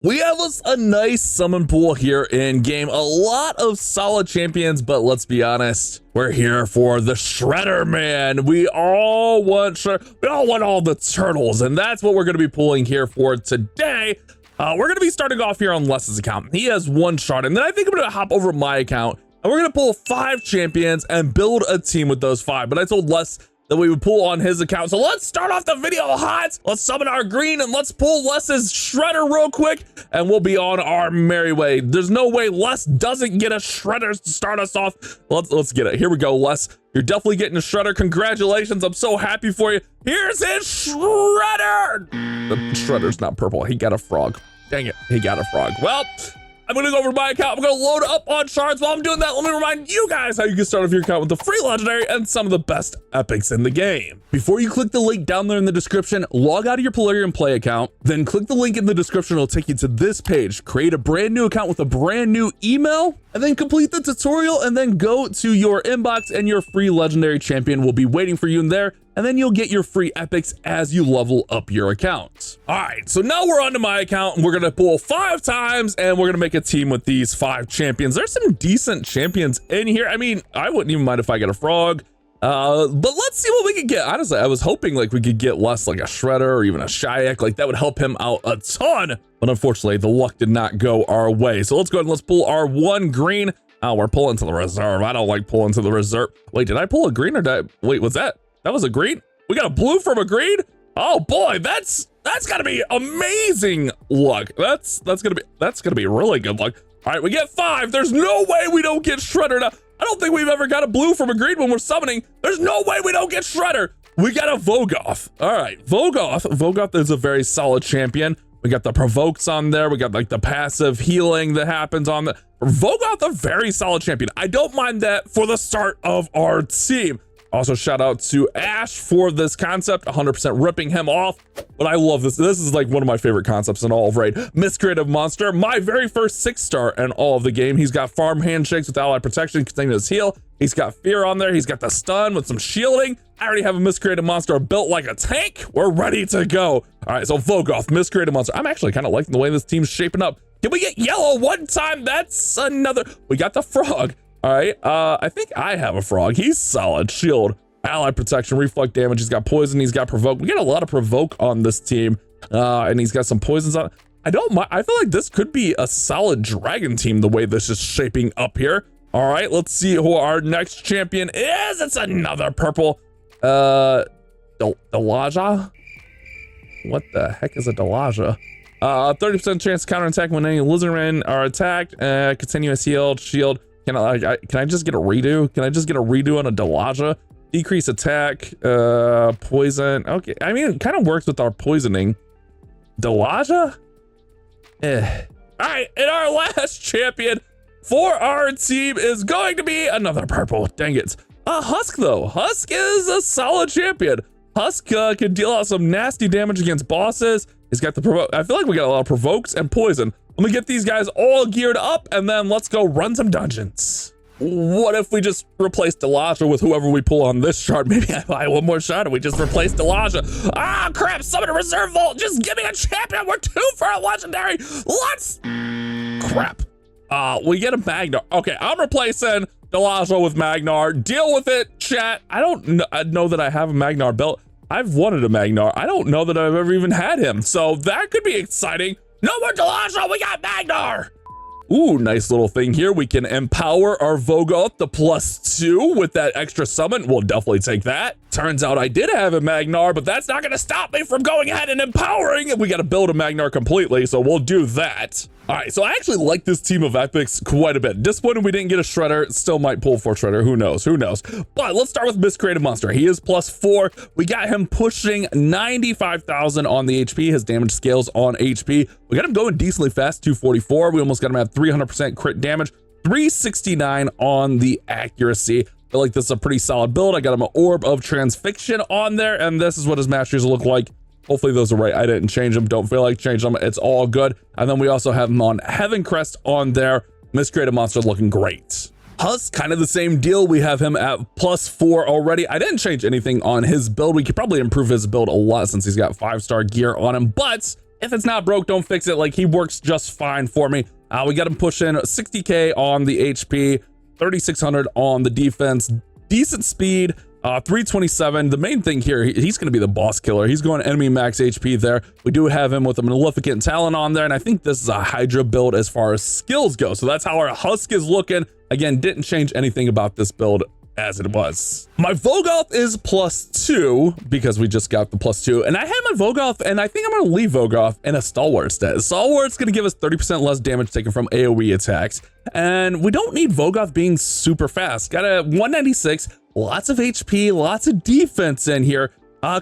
We have us a nice summon pool here in game. A lot of solid champions, but let's be honest, we're here for the Shredder, man. We all want all the turtles, and that's what we're going to be pulling here for today. We're going to be starting off here on Les's account. He has 1 shard, and then I think I'm going to hop over my account, and we're going to pull 5 champions and build a team with those 5. But I told Les that we would pull on his account. So let's start off the video hot. Let's summon our green and let's pull Les's Shredder real quick, and we'll be on our merry way. There's no way Les doesn't get a Shredder to start us off. Let's get it. Here we go, Les. You're definitely getting a Shredder. Congratulations. I'm so happy for you. Here's his Shredder. The Shredder's not purple. He got a frog. Dang it. He got a frog. Well, I'm going to go over to my account. I'm going to load up on shards. While I'm doing that, let me remind you guys how you can start off your account with the free legendary and some of the best epics in the game. Before you click the link down there in the description, log out of your Polarium Play account, then click the link in the description. It'll take you to this page. Create a brand new account with a brand new email, and then complete the tutorial, and then go to your inbox, and your free legendary champion will be waiting for you in there. And then you'll get your free epics as you level up your account. All right, so now we're onto my account, and we're gonna pull 5 times, and we're gonna make a team with these 5 champions. There's some decent champions in here. I mean, I wouldn't even mind if I get a frog, but let's see what we can get. Honestly, I was hoping like we could get less like a Shredder or even a Shayak. Like that would help him out a ton, but unfortunately the luck did not go our way. So let's go ahead and let's pull our 1 green. Oh, we're pulling to the reserve. I don't like pulling to the reserve. Wait, did I pull a green or did I, wait, what's that? That was a green? We got a blue from a green? Oh boy, that's gotta be amazing luck. That's gonna be really good luck. All right, we get 5. There's no way we don't get Shredder now. I don't think we've ever got a blue from a green when we're summoning. There's no way we don't get Shredder. We got a Vogoth. All right, Vogoth. Vogoth is a very solid champion. We got the provokes on there. We got like the passive healing that happens on the Vogoth, a very solid champion. I don't mind that for the start of our team. Also, shout out to Ash for this concept, 100% ripping him off. But I love this. This is like one of my favorite concepts in all of Raid. Miscreative Monster, my very first 6-star in all of the game. He's got farm handshakes with ally protection, continuous heal. He's got fear on there. He's got the stun with some shielding. I already have a Miscreative Monster built like a tank. We're ready to go. All right, so Vogoth, Miscreative Monster. I'm actually kind of liking the way this team's shaping up. Can we get yellow one time? That's another. We got the frog. All right, I think I have a frog. He's solid. Shield, ally protection, reflect damage. He's got poison. He's got provoke. We get a lot of provoke on this team, and he's got some poisons on. I don't mind. I feel like this could be a solid dragon team the way this is shaping up here. All right, let's see who our next champion is. It's another purple. Delaja. What the heck is a Delaja? 30% chance to counterattack when any lizardmen are attacked. Continuous heal, shield. Can I just get a redo? Can I just get a redo on a Delaja? Decrease attack, poison. Okay, I mean, it kind of works with our poisoning. Delaja? All right, and our last champion for our team is going to be another purple. Dang it. Husk, though. Husk is a solid champion. Husk can deal out some nasty damage against bosses. He's got the provoke. I feel like we got a lot of provokes and poison. Let me get these guys all geared up, and then let's go run some dungeons. What if we just replace Delaja with whoever we pull on this shard? Maybe I buy 1 more shard and we just replace Delaja. Ah, crap, summon a reserve vault. Just give me a champion. We're 2 for a legendary. Let's... Crap. We get a Magnar. Okay, I'm replacing Delaja with Magnar. Deal with it, chat. I don't know that I have a Magnar belt. I've wanted a Magnar. I don't know that I've ever even had him. So that could be exciting. No more Delaja, we got Magnar! Ooh, nice little thing here. We can empower our Vogoth to +2 with that extra summon. We'll definitely take that. Turns out I did have a Magnar, but that's not gonna stop me from going ahead and empowering. We gotta build a Magnar completely, so we'll do that. All right, so I actually like this team of epics quite a bit. Disappointed we didn't get a Shredder. Still might pull for Shredder, who knows, who knows. But let's start with Miscreative Monster. He is +4. We got him pushing 95,000 on the HP. His damage scales on HP. We got him going decently fast, 244. We almost got him at 300% crit damage, 369 on the accuracy. I feel like this is a pretty solid build. I got him an Orb of Transfixion on there, and this is what his masteries look like. Hopefully those are right. I didn't change them. Don't feel like changing them. It's all good. And then we also have him on Heaven Crest on there. Miscreative Monster looking great. Husk, kind of the same deal. We have him at +4 already. I didn't change anything on his build. We could probably improve his build a lot since he's got 5-star gear on him, but If it's not broke, don't fix it. Like, he works just fine for me. We got him pushing 60k on the HP, 3600 on the defense, decent speed, 327. The main thing here, he's going to be the boss killer. He's going enemy max HP there. We do have him with a Maleficent Talon on there, and I think this is a Hydra build as far as skills go. So that's how our Husk is looking. Again, didn't change anything about this build as it was. My Vogoth is +2 because we just got the +2, and I had my Vogoth, and I think I'm going to leave Vogoth in a Stalwart stat. Stalwart's going to give us 30% less damage taken from AoE attacks, and we don't need Vogoth being super fast. Got a 196, lots of HP, lots of defense in here.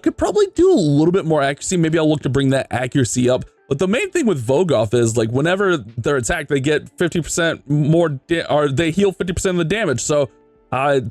Could probably do a little bit more accuracy. Maybe I'll look to bring that accuracy up. But the main thing with Vogoth is, like, whenever they're attacked, they get 50% more, or they heal 50% of the damage. So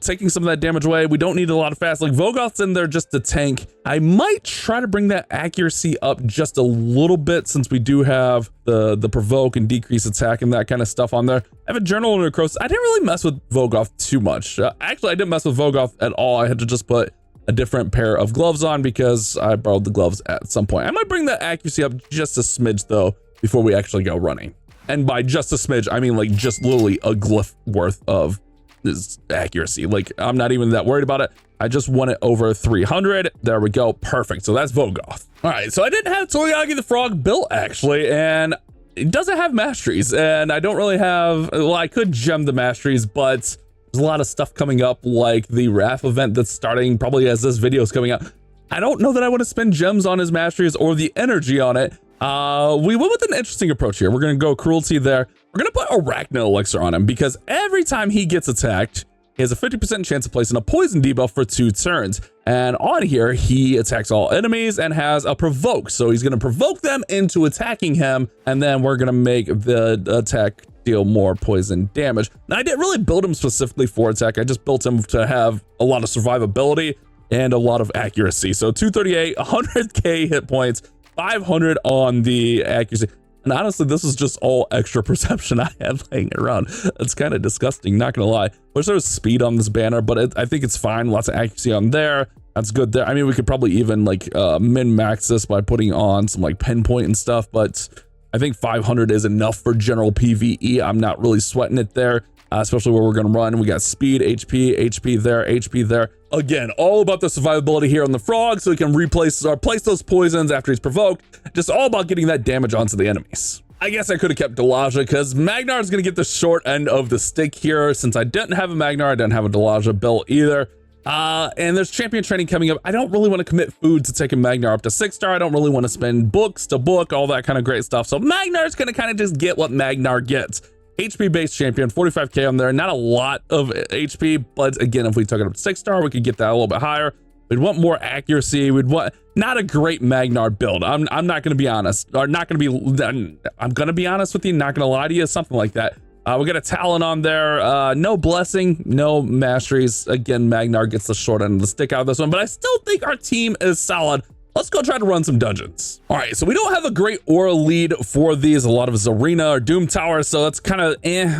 taking some of that damage away, we don't need a lot of fast. Like, Vogoth's in there just to tank. I might try to bring that accuracy up just a little bit, since we do have the provoke and decrease attack and that kind of stuff on there. I have a journal and necrosis. I didn't really mess with Vogoth too much. Actually, I didn't mess with Vogoth at all. I had to just put a different pair of gloves on because I borrowed the gloves at some point. I might bring that accuracy up just a smidge though before we actually go running. And by just a smidge, I mean like just literally a glyph worth of this accuracy. Like, I'm not even that worried about it. I just want it over 300. There we go. Perfect. So that's Vogoth. All right. So I didn't have Toyagi the Frog built actually, and it doesn't have masteries, and I don't really have, well, I could gem the masteries, but there's a lot of stuff coming up, like the Wrath event that's starting probably as this video is coming out. I don't know that I want to spend gems on his masteries or the energy on it. We went with an interesting approach here. We're going to go cruelty there. We're going to put Arachno Elixir on him because every time he gets attacked, he has a 50% chance of placing a poison debuff for 2 turns. And on here, he attacks all enemies and has a provoke. So he's going to provoke them into attacking him. And then we're going to make the attack deal more poison damage. Now, I didn't really build him specifically for attack. I just built him to have a lot of survivability and a lot of accuracy. So 238, 100k hit points, 500 on the accuracy. And honestly, this is just all extra perception I have laying around. It's kind of disgusting, not gonna lie. Wish there was speed on this banner, but I think it's fine. Lots of accuracy on there. That's good there. I mean, we could probably even like min-max this by putting on some like pinpoint and stuff, but I think 500 is enough for general PvE. I'm not really sweating it there, especially where we're gonna run. We got speed, HP there, HP there. Again, all about the survivability here on the frog, so he can replace or place those poisons after he's provoked. Just all about getting that damage onto the enemies. I guess I could have kept Delaja because Magnar is going to get the short end of the stick here. Since I didn't have a Magnar, I didn't have a Delaja built either. And there's champion training coming up. I don't really want to commit food to taking Magnar up to 6-star. I don't really want to spend books to book, all that kind of great stuff. So Magnar is going to kind of just get what Magnar gets. HP based champion, 45k on there, not a lot of HP, but again, if we took it up to 6-star, we could get that a little bit higher. We'd want more accuracy. We'd want not a great Magnar build. I'm not going to be honest, or not going to be, I'm going to be honest with you, not going to lie to you, something like that. We got a Talon on there, no blessing, no masteries. Again, Magnar gets the short end of the stick out of this one, but I still think our team is solid. Let's go try to run some dungeons. All right, so we don't have a great aura lead for these. A lot of Zarina or Doom Tower, so that's kind of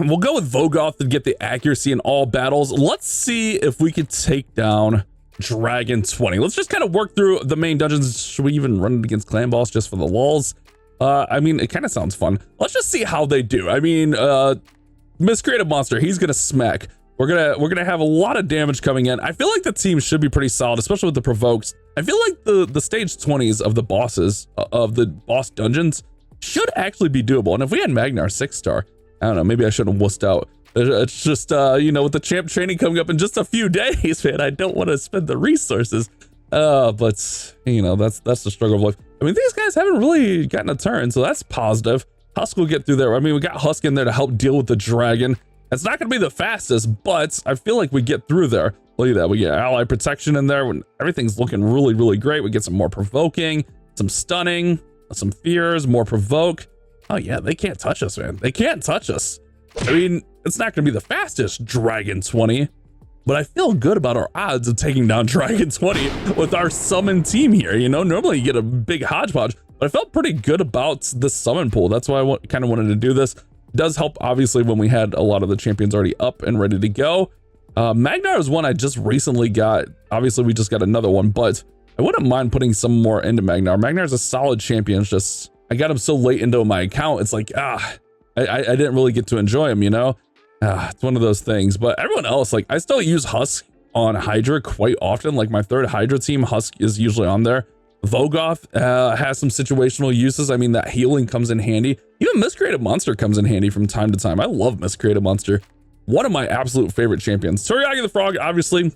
We'll go with Vogoth to get the accuracy in all battles. Let's see if we could take down Dragon 20. Let's just kind of work through the main dungeons. Should we even run it against clan boss just for the lulz? I mean, it kind of sounds fun. Let's just see how they do. I mean, Miscreated Monster, he's gonna smack. We're gonna have a lot of damage coming in. I feel like the team should be pretty solid, especially with the provokes. I feel like the stage 20s of the bosses of the boss dungeons should actually be doable. And if we had Magnar 6-star, I don't know, maybe I shouldn't have wussed out. It's just you know, with the champ training coming up in just a few days, man, I don't want to spend the resources. But you know, that's the struggle of life. I mean, these guys haven't really gotten a turn, so that's positive. Husk will get through there. I mean, we got Husk in there to help deal with the dragon. It's not going to be the fastest, but I feel like we get through there. Look at that. We get ally protection in there when everything's looking really, really great. We get some more provoking, some stunning, some fears, more provoke. Oh yeah, they can't touch us, man. They can't touch us. I mean, it's not going to be the fastest Dragon 20, but I feel good about our odds of taking down Dragon 20 with our summon team here. You know, normally you get a big hodgepodge, but I felt pretty good about the summon pool. That's why I kind of wanted to do this. Does help obviously when we had a lot of the champions already up and ready to go. Magnar is one I just recently got. Obviously we just got another one, but I wouldn't mind putting some more into Magnar. Magnar is a solid champion. It's just I got him so late into my account. It's like, I didn't really get to enjoy him, you know? It's one of those things. But everyone else, like, I still use Husk on Hydra quite often. Like, my third Hydra team, Husk is usually on there. Vogoth has some situational uses. I mean, that healing comes in handy. Even Miscreated Monster comes in handy from time to time. I love Miscreated Monster. One of my absolute favorite champions. Toriagi the Frog, obviously,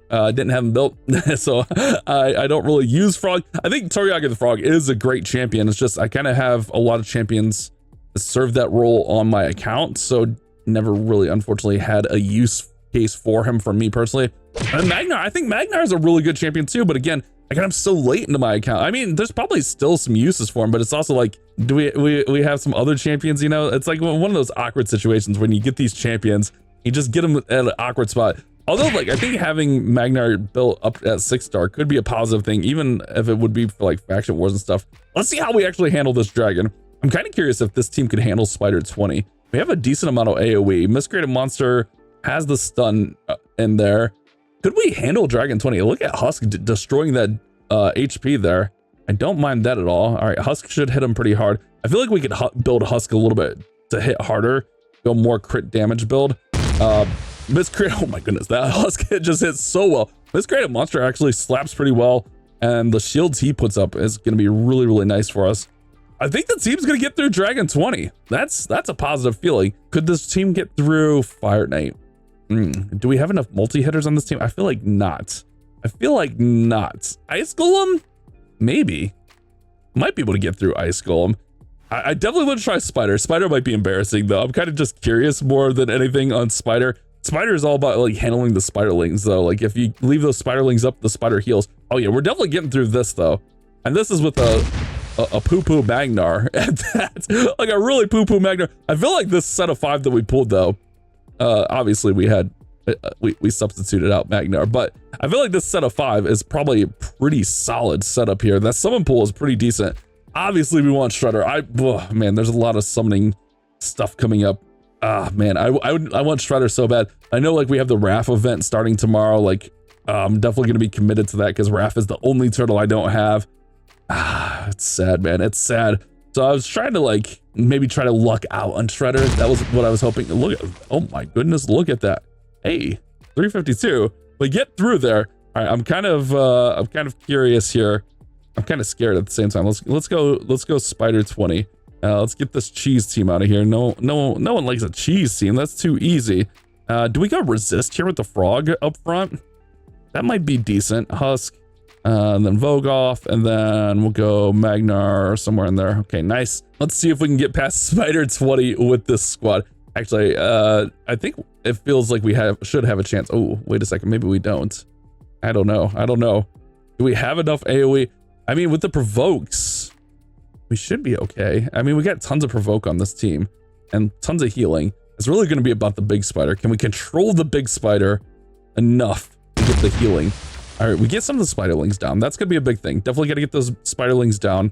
didn't have him built, so I don't really use Frog. I think Toriagi the Frog is a great champion. It's just I kind of have a lot of champions that serve that role on my account, so never really, unfortunately, had a use case for him for me personally. And Magnar, I think Magnar is a really good champion too, but again, I got him so late into my account. I mean, there's probably still some uses for him, but it's also like, do we have some other champions, you know? It's like one of those awkward situations when you get these champions, you just get them at an awkward spot. Although, like, I think having Magnar built up at 6-star could be a positive thing, even if it would be for like faction wars and stuff. Let's see how we actually handle this dragon. I'm kind of curious if this team could handle Spider 20. We have a decent amount of AoE. Miscreated Monster has the stun in there. Could we handle Dragon 20? Look at Husk destroying that HP there. I don't mind that at all. All right, Husk should hit him pretty hard. I feel like we could build Husk a little bit to hit harder, go more crit damage build. Miscreated, oh my goodness, that Husk hit just hit so well. Miscreated Monster actually slaps pretty well, and the shields he puts up is going to be really, really nice for us. I think the team's going to get through Dragon 20. That's a positive feeling. Could this team get through Fire Knight? Do we have enough multi-hitters on this team? I feel like not. Ice Golem? Maybe. Might be able to get through Ice Golem. I definitely want to try Spider. Spider might be embarrassing though. I'm kind of just curious more than anything on Spider. Spider is all about like handling the spiderlings though. Like if you leave those spiderlings up, the spider heals. Oh yeah, we're definitely getting through this though. And this is with a poo-poo Magnar at that. Like a really poo-poo Magnar. I feel like this set of 5 that we pulled though, obviously we had we substituted out Magnar, but I feel like this set of 5 is probably a pretty solid setup here. That summon pool is pretty decent. Obviously we want Shredder. Man, there's a lot of summoning stuff coming up. Man, I want Shredder so bad. I know like we have the Wrath event starting tomorrow. Like I'm definitely gonna be committed to that because Wrath is the only turtle I don't have. It's sad, man. It's sad. So I was trying to like maybe try to luck out on Shredder. That was what I was hoping. Look at, oh my goodness, look at that. Hey, 352. We get through there. All right, I'm kind of curious here. I'm kind of scared at the same time. Let's go Spider 20. Let's get this cheese team out of here. No one likes a cheese team. That's too easy. Do we go resist here with the frog up front? That might be decent. Husk. And then Vogoth, and then we'll go Magnar or somewhere in there. Okay, nice. Let's see if we can get past Spider 20 with this squad. Actually, I think it feels like we should have a chance. Oh, wait a second. Maybe we don't. I don't know. Do we have enough AoE? I mean, with the provokes, we should be okay. I mean, we got tons of provoke on this team and tons of healing. It's really going to be about the big spider. Can we control the big spider enough to get the healing? All right, we get some of the spiderlings down. That's gonna be a big thing. Definitely gotta get those spiderlings down.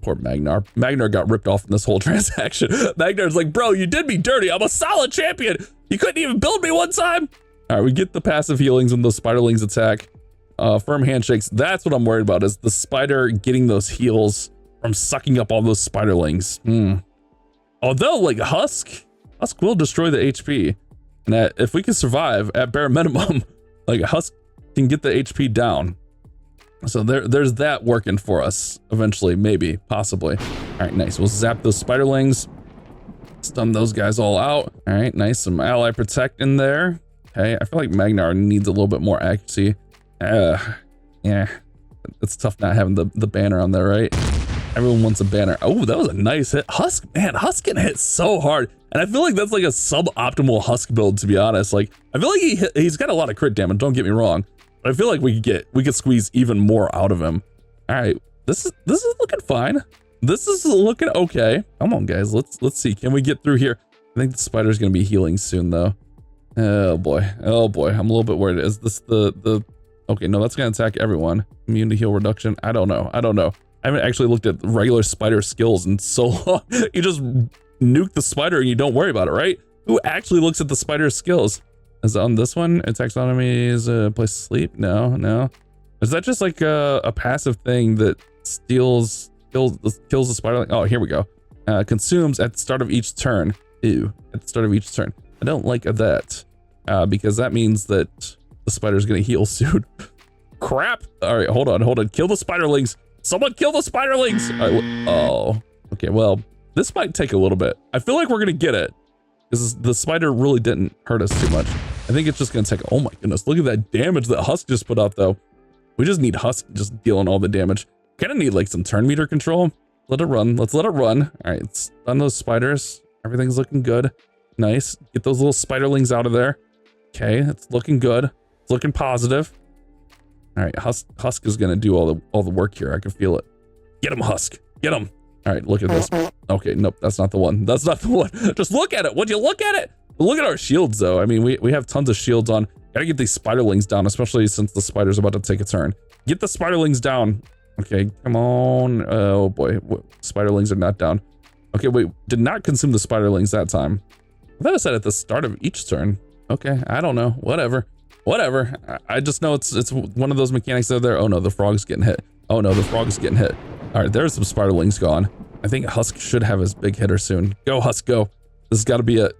Poor Magnar. Magnar got ripped off in this whole transaction. Magnar's like, bro, you did me dirty. I'm a solid champion. You couldn't even build me one time. All right, we get the passive healings when those spiderlings attack. Firm handshakes. That's what I'm worried about, is the spider getting those heals from sucking up all those spiderlings. Although, like, Husk will destroy the HP. And if we can survive at bare minimum, like Husk can get the HP down. So there's that working for us eventually, maybe, possibly. All right, nice. We'll zap those spiderlings, stun those guys all out. All right, nice. Some ally protect in there. Okay, I feel like Magnar needs a little bit more accuracy. Yeah, it's tough not having the banner on there, right? Everyone wants a banner. Oh, that was a nice hit. Husk, man, Husk can hit so hard. And I feel like that's like a suboptimal Husk build, to be honest. Like, I feel like he's got a lot of crit damage, don't get me wrong. But I feel like we could squeeze even more out of him. All right, this is looking fine. This is looking okay. Come on, guys, let's see. Can we get through here? I think the spider's gonna be healing soon, though. Oh boy, I'm a little bit worried. Is this the? Okay, no, that's gonna attack everyone. Immune to heal reduction. I don't know. I haven't actually looked at regular spider skills in so long. You just nuke the spider and you don't worry about it, right? Who actually looks at the spider skills? Is it on this one? Attacks enemies, place to sleep? No. Is that just like a passive thing that steals kills the spiderling. Oh, here we go. Consumes at the start of each turn. Ew, at the start of each turn. I don't like that because that means that the spider's gonna heal soon. Crap. All right, hold on. Kill the spiderlings. Someone kill the spiderlings. Oh, okay. Well, this might take a little bit. I feel like we're gonna get it because the spider really didn't hurt us too much. I think it's just gonna take, oh my goodness, look at that damage that Husk just put out though. We just need Husk just dealing all the damage. Kind of need like some turn meter control. Let it run. Let's let it run. All right, stun those spiders. Everything's looking good. Nice. Get those little spiderlings out of there. Okay, it's looking good. It's looking positive. All right, Husk is gonna do all the work here. I can feel it. Get him, Husk. Get him. All right, look at this. Okay, nope, that's not the one. That's not the one. Just look at it. Would you look at it? Look at our shields though. I mean, we have tons of shields on. Gotta get these spiderlings down, especially since the spider's about to take a turn. Get the spiderlings down. Okay, come on. Oh boy, spiderlings are not down. Okay, wait, did not consume the spiderlings that time. I thought I said at the start of each turn. Okay, I don't know. Whatever. I just know it's one of those mechanics that are there. Oh no, the frog's getting hit. Oh no, the frog's getting hit. All right, there's some spiderlings gone. I think Husk should have his big hitter soon. Go, Husk, go. This has got to be it.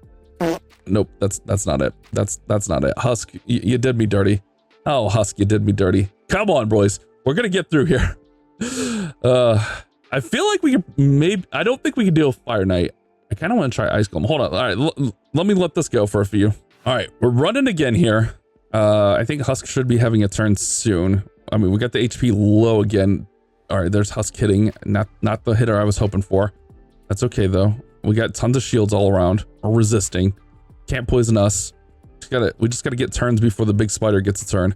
Nope, that's not it. That's not it. Husk, you did me dirty. Oh, Husk, you did me dirty. Come on, boys. We're gonna get through here. I feel like we could maybe, I don't think we can deal with Fire Knight. I kind of want to try Ice Golem. Hold on. All right, let me let this go for a few. All right, we're running again here. I think Husk should be having a turn soon. I mean, we got the HP low again. All right, there's Husk hitting, not the hitter I was hoping for. That's okay though. We got tons of shields all around. We're resisting. Can't poison us. We just gotta get turns before the big spider gets a turn.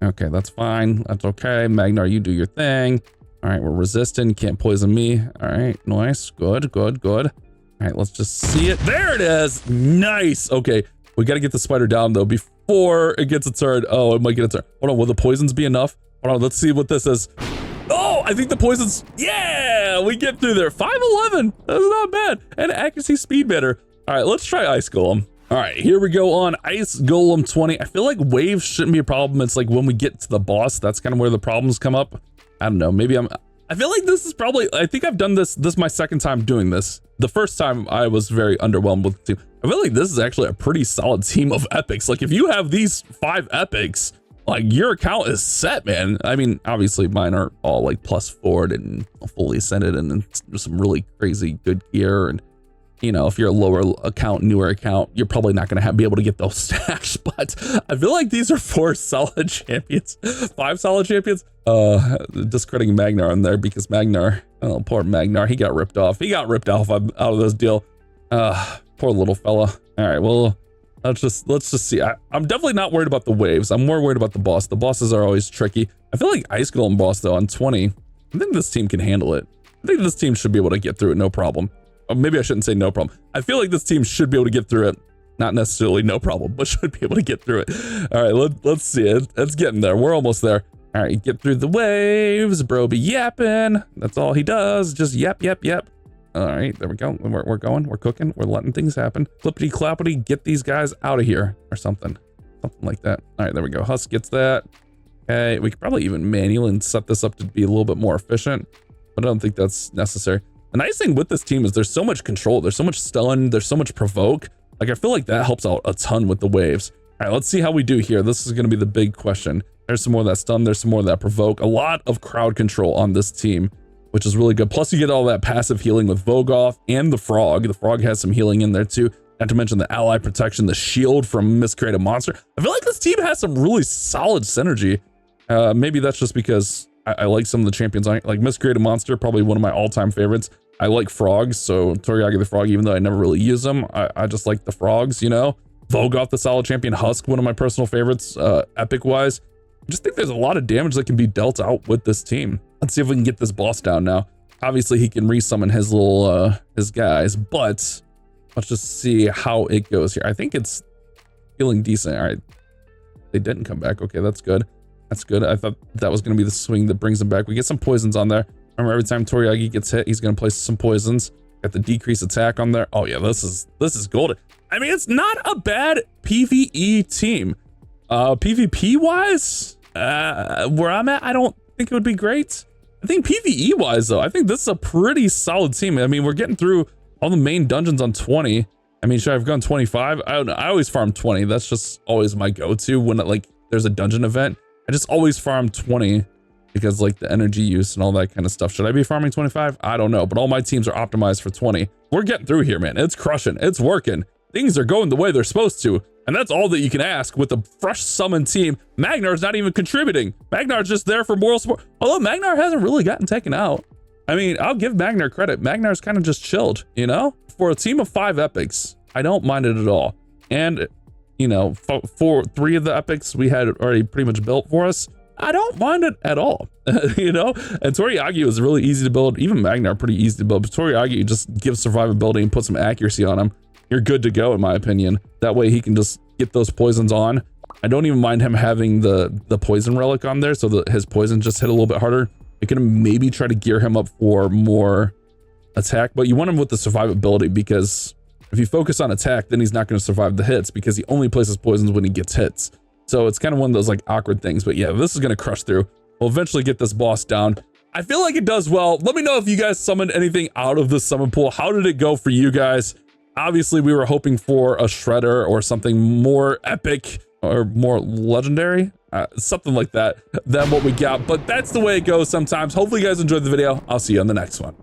Okay, that's fine. That's okay. Magnar, you do your thing. All right, we're resisting. Can't poison me. All right, nice. Good. All right, let's just see it. There it is. Nice. Okay, we gotta get the spider down though before it gets a turn. Oh, it might get a turn. Hold on, will the poisons be enough? Hold on, let's see what this is. Oh, I think the poisons, yeah, we get through there. 511, that's not bad. And accuracy speed better. All right, let's try Ice Golem. All right, here we go on Ice Golem 20. I feel like waves shouldn't be a problem. It's like when we get to the boss, that's kind of where the problems come up. I don't know, maybe I feel like this is probably, I think I've done this is my second time doing this. The first time I was very underwhelmed with the team. I feel like this is actually a pretty solid team of epics. Like if you have these 5 epics, like your account is set, man. I mean, obviously mine are all like +4'd and fully ascended and some really crazy good gear. And you know, if you're a lower account, newer account, you're probably not going to be able to get those stacks. But I feel like these are 4 solid champions, 5 solid champions. Discrediting Magnar in there because Magnar, oh, poor Magnar, he got ripped off. He got ripped off out of this deal. Poor little fella. All right, well, let's just see. I'm definitely not worried about the waves. I'm more worried about the boss. The bosses are always tricky. I feel like Ice Golem boss though on 20, I think this team can handle it. I think this team should be able to get through it, no problem. Or maybe I shouldn't say no problem. I feel like this team should be able to get through it. Not necessarily no problem, but should be able to get through it. All right, let's see it. It's getting there. We're almost there. All right, get through the waves. Bro be yapping. That's all he does. Just yap. All right, there we go. We're going. We're cooking. We're letting things happen. Flippity clappity. Get these guys out of here or something. Something like that. All right, there we go. Husk gets that. Okay, we could probably even manually set this up to be a little bit more efficient, but I don't think that's necessary. The nice thing with this team is there's so much control. There's so much stun. There's so much provoke. Like I feel like that helps out a ton with the waves. All right, let's see how we do here. This is going to be the big question. There's some more of that stun. There's some more of that provoke. A lot of crowd control on this team, which is really good. Plus you get all that passive healing with Vogoth and the frog. The frog has some healing in there too. Not to mention the ally protection, the shield from Miscreated Monster. I feel like this team has some really solid synergy. Maybe that's just because I like some of the champions on it. Like Miscreated Monster, probably one of my all-time favorites. I like frogs, so Toriagi the frog, even though I never really use them, I just like the frogs, you know? Vogoth the solid champion, Husk, one of my personal favorites, epic-wise. I just think there's a lot of damage that can be dealt out with this team. Let's see if we can get this boss down now. Obviously, he can resummon his little, his guys, but let's just see how it goes here. I think it's feeling decent. All right, they didn't come back. Okay, that's good. That's good. I thought that was going to be the swing that brings them back. We get some poisons on there. Remember, every time Toriagi gets hit, he's going to place some poisons. Got the decreased attack on there. Oh yeah, this is golden. I mean, it's not a bad PvE team. PvP wise, where I'm at, I don't think it would be great. I I think PvE wise though, I think this is a pretty solid team. I mean, we're getting through all the main dungeons on 20. I mean, should I have gone 25? I don't know. I always farm 20. That's just always my go-to when like there's a dungeon event. I just always farm 20 because like the energy use and all that kind of stuff. Should I be farming 25? I don't know, but all my teams are optimized for 20. We're getting through here, man. It's crushing. It's working. Things are going the way they're supposed to. And that's all that you can ask with a fresh summon team. Magnar's not even contributing. Magnar's just there for moral support. Although Magnar hasn't really gotten taken out. I mean, I'll give Magnar credit. Magnar's kind of just chilled, you know? For a team of 5 epics, I don't mind it at all. And, you know, for 3 of the epics we had already pretty much built for us, I don't mind it at all, you know? And Toriagi was really easy to build. Even Magnar pretty easy to build. But Toriagi just gives survivability and put some accuracy on him. You're good to go, in my opinion. That way he can just get those poisons on. I don't even mind him having the poison relic on there so that his poison just hit a little bit harder. You can maybe try to gear him up for more attack, but you want him with the survivability, because if you focus on attack, then he's not going to survive the hits because he only places poisons when he gets hits. So it's kind of one of those like awkward things, but yeah, this is going to crush through. We'll eventually get this boss down. I feel like it does well. Let me know if you guys summoned anything out of the summon pool. How did it go for you guys? Obviously, we were hoping for a shredder or something more epic or more legendary, something like that than what we got. But that's the way it goes sometimes. Hopefully you guys enjoyed the video. I'll see you on the next one.